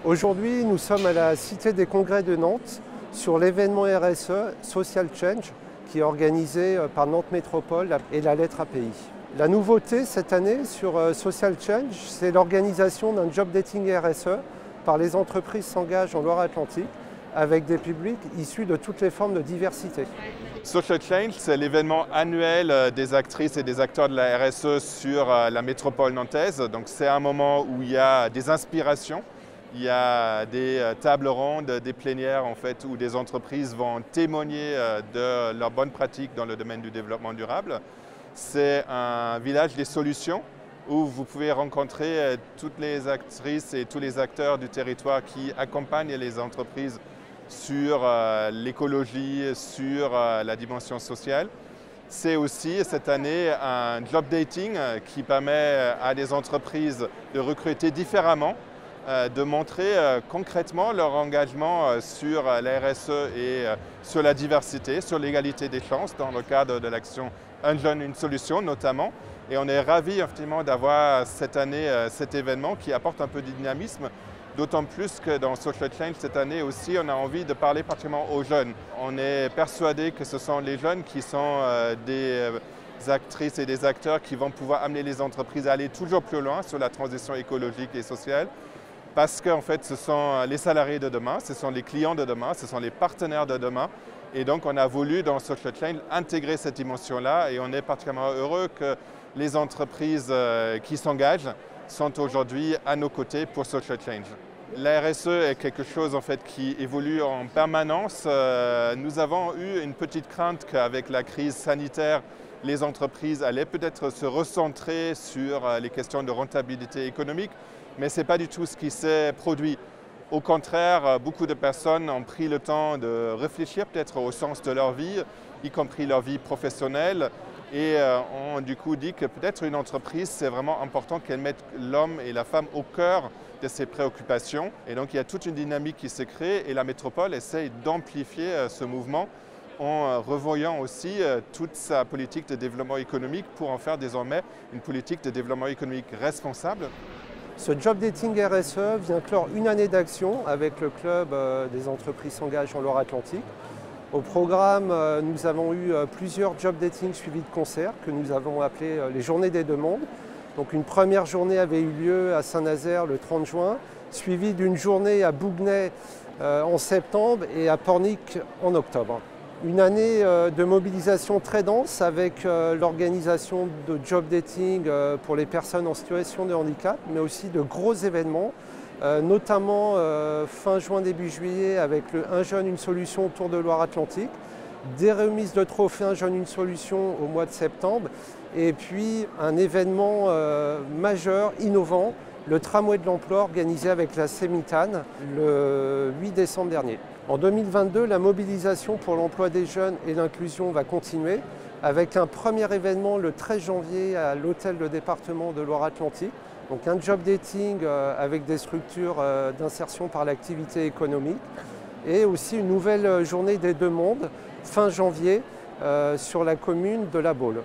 Aujourd'hui, nous sommes à la Cité des Congrès de Nantes sur l'événement RSE Social Change qui est organisé par Nantes Métropole et la lettre API. La nouveauté cette année sur Social Change, c'est l'organisation d'un job dating RSE par les entreprises s'engagent en Loire-Atlantique avec des publics issus de toutes les formes de diversité. Social Change, c'est l'événement annuel des actrices et des acteurs de la RSE sur la métropole nantaise. Donc c'est un moment où il y a des inspirations, il y a des tables rondes, des plénières en fait, où des entreprises vont témoigner de leurs bonnes pratiques dans le domaine du développement durable. C'est un village des solutions où vous pouvez rencontrer toutes les actrices et tous les acteurs du territoire qui accompagnent les entreprises sur l'écologie, sur la dimension sociale. C'est aussi cette année un job dating qui permet à des entreprises de recruter différemment, de montrer concrètement leur engagement sur la RSE et sur la diversité, sur l'égalité des chances dans le cadre de l'action Un jeune, une solution notamment. Et on est ravis effectivement d'avoir cette année cet événement qui apporte un peu de dynamisme. D'autant plus que dans Social Change, cette année aussi, on a envie de parler particulièrement aux jeunes. On est persuadé que ce sont les jeunes qui sont des actrices et des acteurs qui vont pouvoir amener les entreprises à aller toujours plus loin sur la transition écologique et sociale. Parce qu'en fait, ce sont les salariés de demain, ce sont les clients de demain, ce sont les partenaires de demain. Et donc, on a voulu, dans Social Change, intégrer cette dimension-là. Et on est particulièrement heureux que les entreprises qui s'engagent sont aujourd'hui à nos côtés pour Social Change. La RSE est quelque chose en fait, qui évolue en permanence. Nous avons eu une petite crainte qu'avec la crise sanitaire, les entreprises allaient peut-être se recentrer sur les questions de rentabilité économique, mais ce n'est pas du tout ce qui s'est produit. Au contraire, beaucoup de personnes ont pris le temps de réfléchir peut-être au sens de leur vie, y compris leur vie professionnelle, et ont du coup dit que peut-être une entreprise, c'est vraiment important qu'elle mette l'homme et la femme au cœur de ses préoccupations. Et donc il y a toute une dynamique qui se crée et la métropole essaye d'amplifier ce mouvement en revoyant aussi toute sa politique de développement économique pour en faire désormais une politique de développement économique responsable. Ce job dating RSE vient clore une année d'action avec le club des entreprises s'engagent en Loire-Atlantique. Au programme, nous avons eu plusieurs job dating suivis de concerts que nous avons appelés les Journées des Deux Mondes. Donc une première journée avait eu lieu à Saint-Nazaire le 30 juin, suivie d'une journée à Bouguenais en septembre et à Pornic en octobre. Une année de mobilisation très dense avec l'organisation de job dating pour les personnes en situation de handicap, mais aussi de gros événements, notamment fin juin, début juillet avec le Un jeune, une solution autour de Loire-Atlantique, des remises de trophées Un jeune, une solution au mois de septembre, et puis un événement majeur, innovant, le tramway de l'emploi organisé avec la Sémitane le 8 décembre dernier. En 2022, la mobilisation pour l'emploi des jeunes et l'inclusion va continuer avec un premier événement le 13 janvier à l'hôtel de département de Loire-Atlantique. Donc un job dating avec des structures d'insertion par l'activité économique et aussi une nouvelle journée des deux mondes fin janvier sur la commune de La Baule.